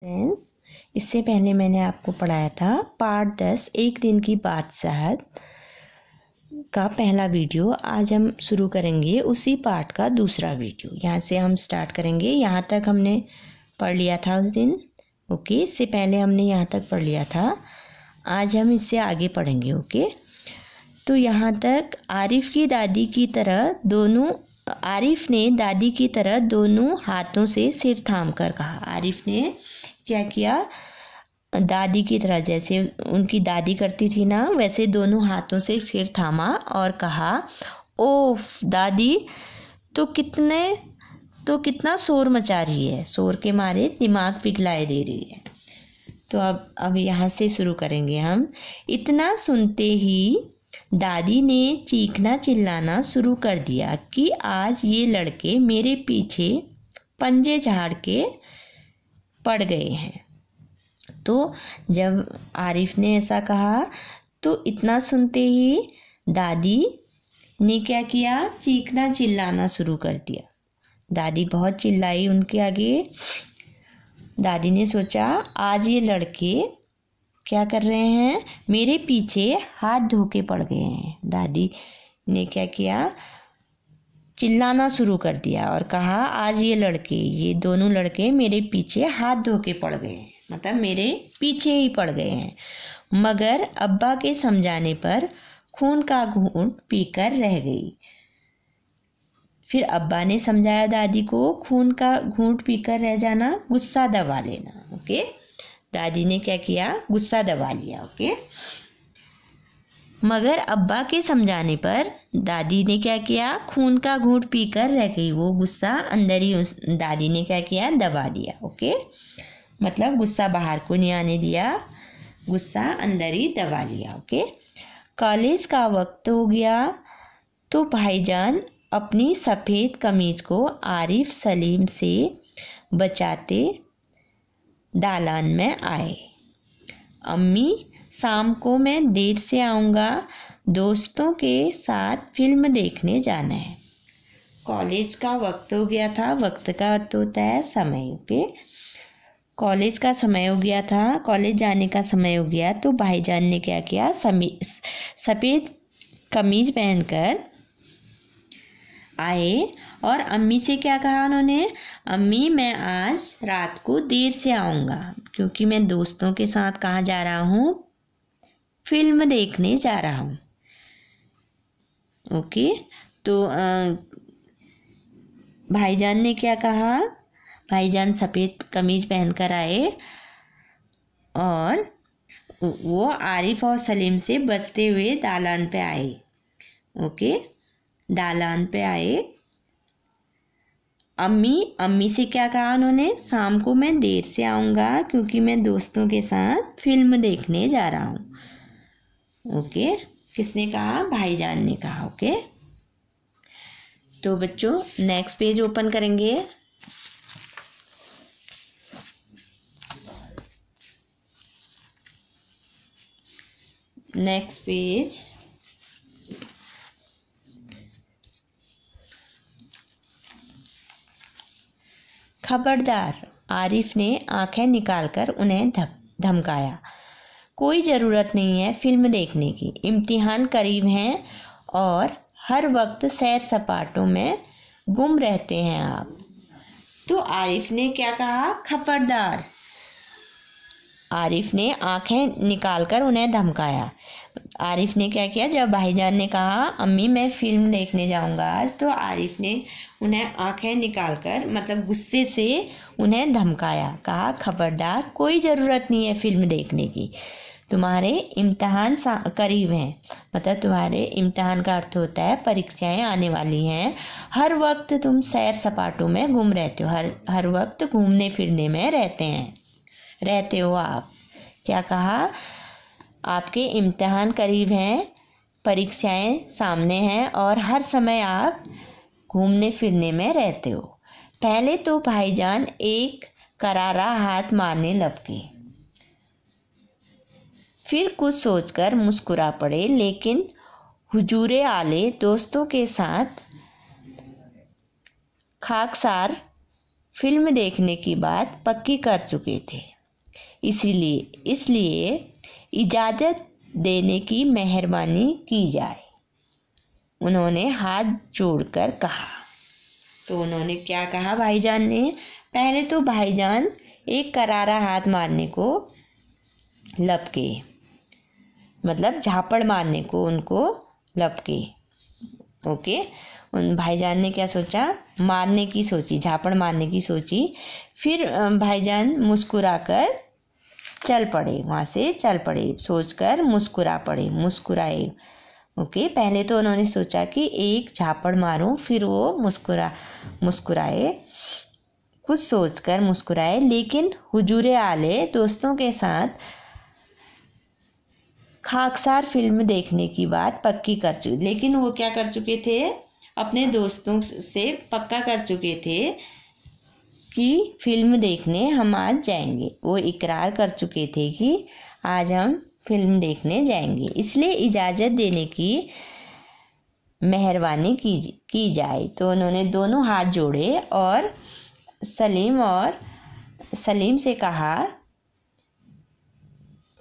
Friends, इससे पहले मैंने आपको पढ़ाया था पार्ट 10 एक दिन की बादशाहत का पहला वीडियो। आज हम शुरू करेंगे उसी पार्ट का दूसरा वीडियो। यहाँ से हम स्टार्ट करेंगे। यहाँ तक हमने पढ़ लिया था उस दिन। ओके, इससे पहले हमने यहाँ तक पढ़ लिया था। आज हम इससे आगे पढ़ेंगे। ओके, तो यहाँ तक आरिफ ने दादी की तरह दोनों हाथों से सिर थाम कर कहा। आरिफ ने क्या किया? दादी की तरह, जैसे उनकी दादी करती थी ना, वैसे दोनों हाथों से सिर थामा और कहा, ओफ दादी, तो कितना शोर मचा रही है। शोर के मारे दिमाग पिघलाए दे रही है। तो अब यहाँ से शुरू करेंगे हम। इतना सुनते ही दादी ने चीखना चिल्लाना शुरू कर दिया कि आज ये लड़के मेरे पीछे पंजे झाड़ के पड़ गए हैं। तो जब आरिफ ने ऐसा कहा तो इतना सुनते ही दादी ने क्या किया? चीखना चिल्लाना शुरू कर दिया। दादी बहुत चिल्लाई उनके आगे। दादी ने सोचा आज ये लड़के क्या कर रहे हैं? मेरे पीछे हाथ धो के पड़ गए हैं। दादी ने क्या किया? चिल्लाना शुरू कर दिया और कहा आज ये दोनों लड़के मेरे पीछे हाथ धो के पड़ गए हैं, मतलब मेरे पीछे ही पड़ गए हैं। मगर अब्बा के समझाने पर खून का घूंट पीकर रह गई। फिर अब्बा ने समझाया दादी को, खून का घूंट पीकर रह जाना, गुस्सा दबा लेना। ओके, दादी ने क्या किया? गुस्सा दबा लिया। ओके, मगर अब्बा के समझाने पर दादी ने क्या किया? खून का घूंट पीकर रह गई। वो गुस्सा अंदर ही दादी ने क्या किया? दबा दिया। ओके, मतलब गुस्सा बाहर को नहीं आने दिया, गुस्सा अंदर ही दबा लिया। ओके, कॉलेज का वक्त हो गया तो भाईजान अपनी सफ़ेद कमीज को आरिफ सलीम से बचाते दालान में आए। अम्मी, शाम को मैं देर से आऊँगा, दोस्तों के साथ फिल्म देखने जाना है। कॉलेज का वक्त हो गया था। वक्त का अर्थ होता है समय। ओके, कॉलेज का समय हो गया था, कॉलेज जाने का समय हो गया तो भाईजान ने क्या किया? सफ़ेद कमीज पहनकर आए और अम्मी से क्या कहा उन्होंने? अम्मी, मैं आज रात को देर से आऊँगा क्योंकि मैं दोस्तों के साथ कहाँ जा रहा हूँ? फिल्म देखने जा रहा हूँ। ओके, तो भाईजान ने क्या कहा? भाईजान सफ़ेद कमीज पहनकर आए और वो आरिफ और सलीम से बचते हुए दालान पे आए। ओके, दालान पे आए। अम्मी से क्या कहा उन्होंने? शाम को मैं देर से आऊँगा क्योंकि मैं दोस्तों के साथ फिल्म देखने जा रहा हूँ। ओके, किसने कहा? भाईजान ने कहा। ओके, तो बच्चों नेक्स्ट पेज ओपन करेंगे। Next page. खबरदार, आरिफ ने आंखें निकालकर उन्हें धमकाया। कोई ज़रूरत नहीं है फिल्म देखने की, इम्तिहान करीब हैं और हर वक्त सैर सपाटों में गुम रहते हैं आप। तो आरिफ ने क्या कहा? खबरदार। आरिफ ने आंखें निकालकर उन्हें धमकाया। आरिफ ने क्या किया? जब भाईजान ने कहा अम्मी मैं फिल्म देखने जाऊंगा आज, तो आरिफ ने उन्हें आंखें निकालकर, मतलब गुस्से से उन्हें धमकाया। कहा खबरदार, कोई ज़रूरत नहीं है फिल्म देखने की, तुम्हारे इम्तिहान करीब हैं, मतलब तुम्हारे इम्तिहान का अर्थ होता है परीक्षाएं आने वाली हैं। हर वक्त तुम सैर सपाटों में गुम रहते हो, हर वक्त घूमने फिरने में रहते हो आप। क्या कहा? आपके इम्तिहान करीब हैं, परीक्षाएं सामने हैं और हर समय आप घूमने फिरने में रहते हो। पहले तो भाईजान एक करारा हाथ मारने लगे, फिर कुछ सोचकर मुस्कुरा पड़े, लेकिन हुजूरे आले दोस्तों के साथ खाकसार फिल्म देखने की बात पक्की कर चुके थे, इसलिए इजाज़त देने की मेहरबानी की जाए। उन्होंने हाथ जोड़कर कहा। तो उन्होंने क्या कहा भाईजान ने? पहले तो भाईजान एक करारा हाथ मारने को लपके, मतलब झापड़ मारने को उनको लपके। ओके, उन भाईजान ने क्या सोचा? मारने की सोची, झापड़ मारने की सोची। फिर भाईजान मुस्कुराकर चल पड़े, वहाँ से चल पड़े, सोचकर मुस्कुराए। ओके, पहले तो उन्होंने सोचा कि एक झापड़ मारूं, फिर वो मुस्कुराए, कुछ सोचकर मुस्कुराए। लेकिन हुजूरे आले दोस्तों के साथ खाकसार फिल्म देखने की बात पक्की कर चुके, लेकिन वो क्या कर चुके थे? अपने दोस्तों से पक्का कर चुके थे कि फिल्म देखने हम आज जाएंगे। वो इकरार कर चुके थे कि आज हम फिल्म देखने जाएंगे, इसलिए इजाज़त देने की मेहरबानी की जाए। तो उन्होंने दोनों हाथ जोड़े और सलीम से कहा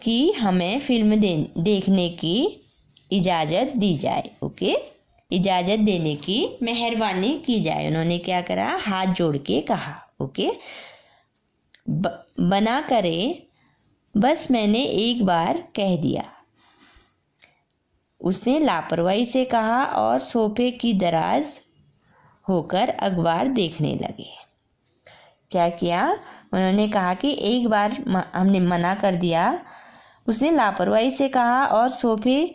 कि हमें फिल्म देखने की इजाज़त दी जाए। ओके, इजाज़त देने की मेहरबानी की जाए। उन्होंने क्या करा? हाथ जोड़ के कहा। ओके, बना करे, बस मैंने एक बार कह दिया, उसने लापरवाही से कहा और सोफे की दराज होकर अखबार देखने लगे। क्या किया? उन्होंने कहा कि एक बार हमने मना कर दिया, उसने लापरवाही से कहा और सोफे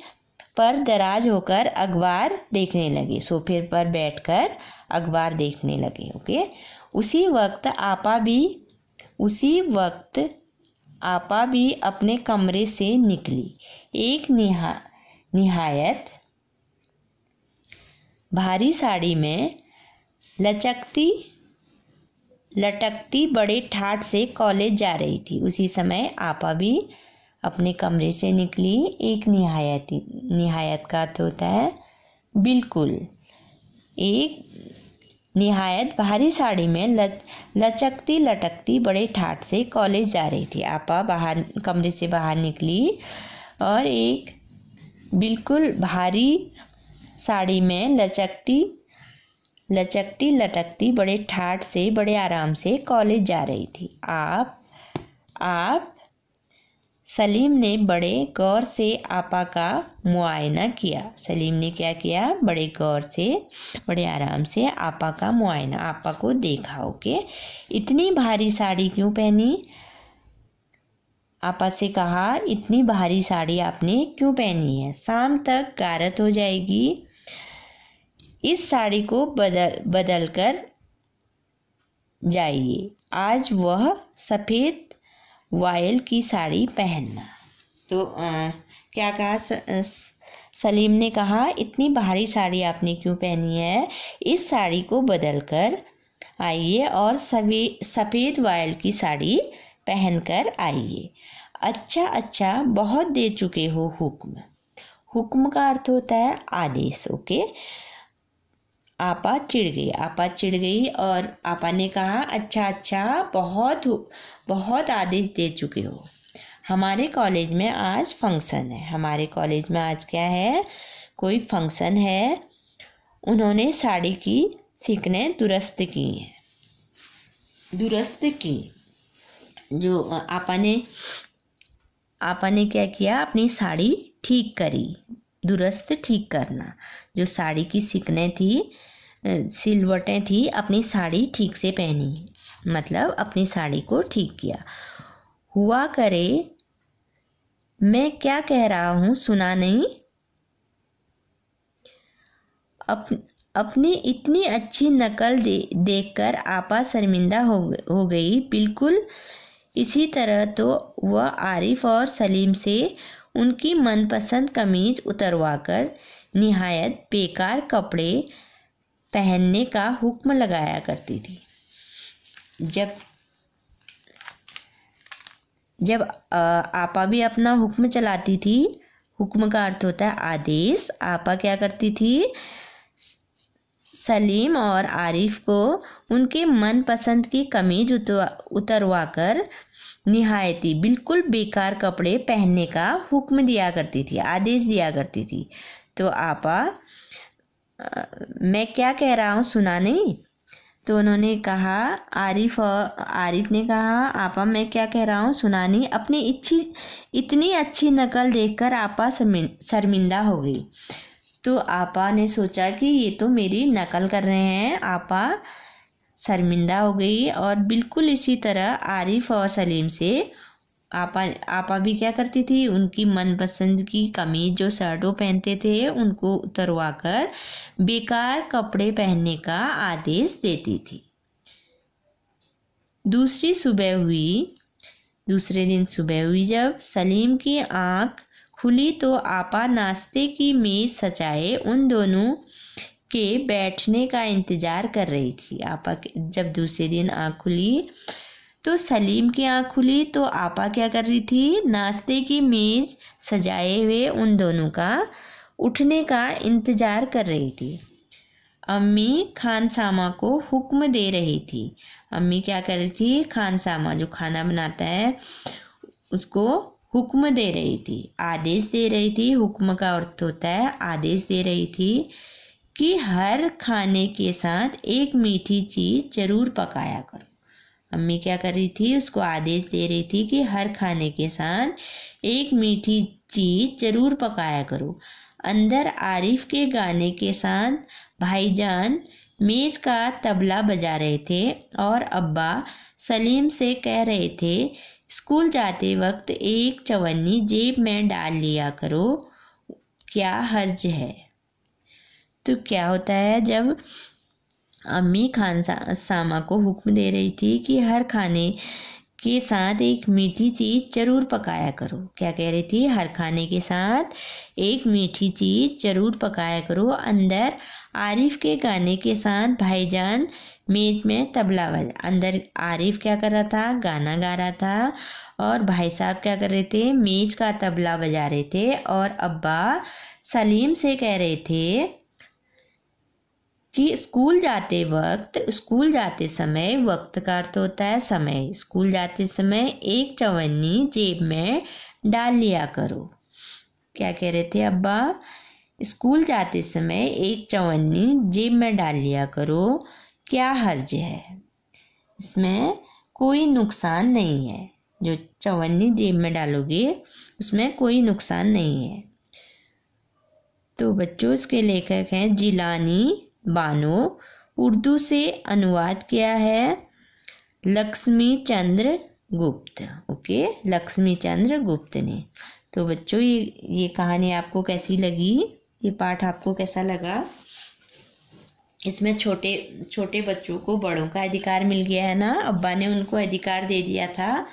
पर दराज होकर अखबार देखने लगे, सोफे पर बैठकर अखबार देखने लगे। ओके, उसी वक्त आपा भी अपने कमरे से निकली। एक निहायत भारी साड़ी में लटकती बड़े ठाठ से कॉलेज जा रही थी। उसी समय आपा भी अपने कमरे से निकली। एक निहायत का अर्थ होता है बिल्कुल। एक निहायत भारी साड़ी में लटकती बड़े ठाठ से कॉलेज जा रही थी। आपा कमरे से बाहर निकली और एक बिल्कुल भारी साड़ी में लटकती बड़े ठाठ से बड़े आराम से कॉलेज जा रही थी। आप सलीम ने बड़े गौर से आपा का मुआयना किया। सलीम ने क्या किया? बड़े गौर से, बड़े आराम से आपा का मुआयना, आपा को देखा। ओके, इतनी भारी साड़ी क्यों पहनी? आपा से कहा, इतनी भारी साड़ी आपने क्यों पहनी है? शाम तक गारत हो जाएगी, इस साड़ी को बदल कर जाइए। आज वह सफ़ेद वायल की साड़ी पहनना। तो क्या कहा? सलीम ने कहा, इतनी भारी साड़ी आपने क्यों पहनी है? इस साड़ी को बदल कर आइए और सफ़ेद वायल की साड़ी पहनकर आइए। अच्छा, बहुत दे चुके हो हुक्म। हुक्म का अर्थ होता है आदेश। ओके, आपा चिढ़ गई और आपा ने कहा, अच्छा, बहुत आदेश दे चुके हो। हमारे कॉलेज में आज फंक्शन है। हमारे कॉलेज में आज क्या है? कोई फंक्शन है। उन्होंने साड़ी की सिकनें दुरुस्त की। जो आपा ने क्या किया? अपनी साड़ी ठीक करी। दुरुस्त, ठीक करना। जो साड़ी की सिकनें थी, सिलवटें थी, अपनी साड़ी ठीक से पहनी, मतलब अपनी साड़ी को ठीक किया। हुआ करे, मैं क्या कह रहा हूँ सुना नहीं? अपनी इतनी अच्छी नकल देखकर आपा शर्मिंदा हो गई। बिल्कुल इसी तरह तो वह आरिफ और सलीम से उनकी मनपसंद कमीज उतरवाकर निहायत बेकार कपड़े पहनने का हुक्म लगाया करती थी। जब आपा भी अपना हुक्म चलाती थी, हुक्म का अर्थ होता है आदेश। आपा क्या करती थी? सलीम और आरिफ को उनके मनपसंद की कमीज उतरवा कर निहायती बिल्कुल बेकार कपड़े पहनने का हुक्म दिया करती थी, आदेश दिया करती थी। तो आपा मैं क्या कह रहा हूँ सुना नहीं? तो उन्होंने कहा, आरिफ ने कहा, आपा मैं क्या कह रहा हूँ सुना नहीं? अपनी इतनी अच्छी नकल देखकर आपा शर्मिंदा हो गई। तो आपा ने सोचा कि ये तो मेरी नकल कर रहे हैं। आपा शर्मिंदा हो गई और बिल्कुल इसी तरह आरिफ और सलीम से आपा भी क्या करती थी, उनकी मनपसंद की कमीज जो शर्ट वो पहनते थे उनको उतरवा कर बेकार कपड़े पहनने का आदेश देती थी। दूसरे दिन सुबह हुई जब सलीम की आंख खुली तो आपा नाश्ते की मेज सजाए उन दोनों के बैठने का इंतजार कर रही थी। आपा जब दूसरे दिन आंख खुली तो सलीम की आंख खुली तो आपा क्या कर रही थी, नाश्ते की मेज सजाए हुए उन दोनों का उठने का इंतजार कर रही थी। अम्मी खानसामा को हुक्म दे रही थी। अम्मी क्या कर रही थी, खानसामा जो खाना बनाता है उसको हुक्म दे रही थी, आदेश दे रही थी। हुक्म का अर्थ होता है आदेश दे रही थी कि हर खाने के साथ एक मीठी चीज जरूर पकाया करो। अम्मी क्या कर रही थी, उसको आदेश दे रही थी कि हर खाने के साथ एक मीठी चीज जरूर पकाया करो। अंदर आरिफ के गाने के साथ भाईजान मेज का तबला बजा रहे थे और अब्बा सलीम से कह रहे थे, स्कूल जाते वक्त एक चवन्नी जेब में डाल लिया करो, क्या हर्ज है। तो क्या होता है, जब अम्मी खानसामा को हुक्म दे रही थी कि हर खाने के साथ एक मीठी चीज जरूर पकाया करो। क्या कह रही थी, हर खाने के साथ एक मीठी चीज जरूर पकाया करो। अंदर आरिफ के गाने के साथ भाईजान मेज में तबला बजा। अंदर आरिफ क्या कर रहा था, गाना गा रहा था और भाई साहब क्या कर रहे थे, मेज का तबला बजा रहे थे। और अब्बा सलीम से कह रहे थे कि स्कूल जाते समय, वक्त का अर्थ होता है समय, स्कूल जाते समय एक चवन्नी जेब में डाल लिया करो। क्या कह रहे थे अब्बा, स्कूल जाते समय एक चवन्नी जेब में डाल लिया करो, क्या हर्ज है, इसमें कोई नुकसान नहीं है। जो चवन्नी जेब में डालोगे उसमें कोई नुकसान नहीं है। तो बच्चों, इसके लेखक हैं जिलानी बानो, उर्दू से अनुवाद किया है लक्ष्मी चंद्र गुप्त। ओके, लक्ष्मी चंद्र गुप्त ने। तो बच्चों, ये कहानी आपको कैसी लगी, ये पाठ आपको कैसा लगा? इसमें छोटे छोटे बच्चों को बड़ों का अधिकार मिल गया है ना, अब्बा ने उनको अधिकार दे दिया था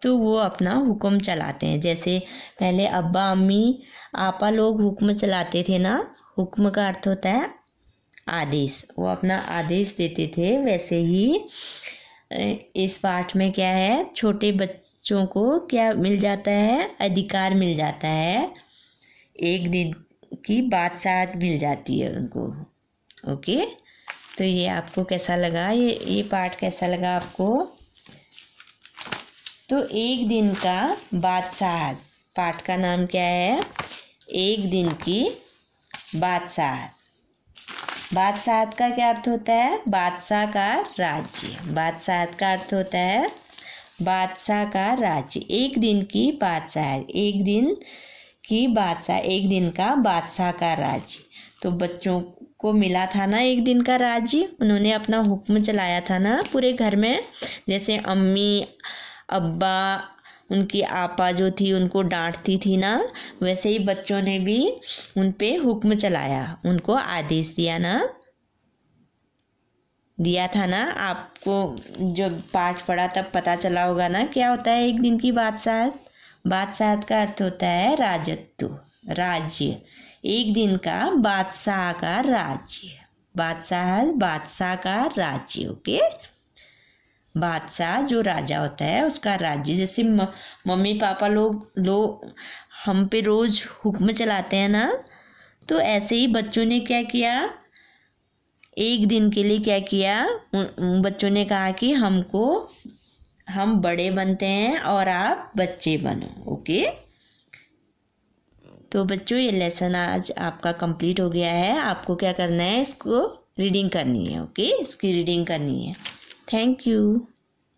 तो वो अपना हुक्म चलाते हैं। जैसे पहले अब्बा अम्मी आपा लोग हुक्म चलाते थे ना, हुक्म का अर्थ होता है आदेश, वो अपना आदेश देते थे। वैसे ही इस पाठ में क्या है, छोटे बच्चों को क्या मिल जाता है, अधिकार मिल जाता है, एक दिन की बादशाहत मिल जाती है उनको। ओके, तो ये आपको कैसा लगा, ये पाठ कैसा लगा आपको? तो एक दिन का बादशाहत, पाठ का नाम क्या है, एक दिन की बादशाहत। बादशाहत का क्या अर्थ होता है, बादशाह का राज्य। बादशाहत का अर्थ होता है बादशाह का राज्य। एक दिन की बादशाहत, एक दिन की बादशाह, एक दिन का बादशाह का राज्य। तो बच्चों को मिला था ना एक दिन का राज्य, उन्होंने अपना हुक्म चलाया था ना पूरे घर में। जैसे अम्मी अब्बा, उनकी आपा जो थी उनको डांटती थी ना, वैसे ही बच्चों ने भी उन पे हुक्म चलाया, उनको आदेश दिया था ना। आपको जब पाठ पढ़ा तब पता चला होगा ना क्या होता है एक दिन की बादशाहत। बादशाहत का अर्थ होता है राजत्व, राज्य। एक दिन का बादशाह का राज्य, बादशाह का राज्य। ओके, बादशाह जो राजा होता है उसका राज्य। जैसे मम्मी पापा लोग हम पे रोज हुक्म चलाते हैं ना, तो ऐसे ही बच्चों ने क्या किया, एक दिन के लिए क्या किया, बच्चों ने कहा कि हम बड़े बनते हैं और आप बच्चे बनो। ओके, तो बच्चों ये लेसन आज आपका कंप्लीट हो गया है। आपको क्या करना है, इसको रीडिंग करनी है। ओके, इसकी रीडिंग करनी है। Thank you.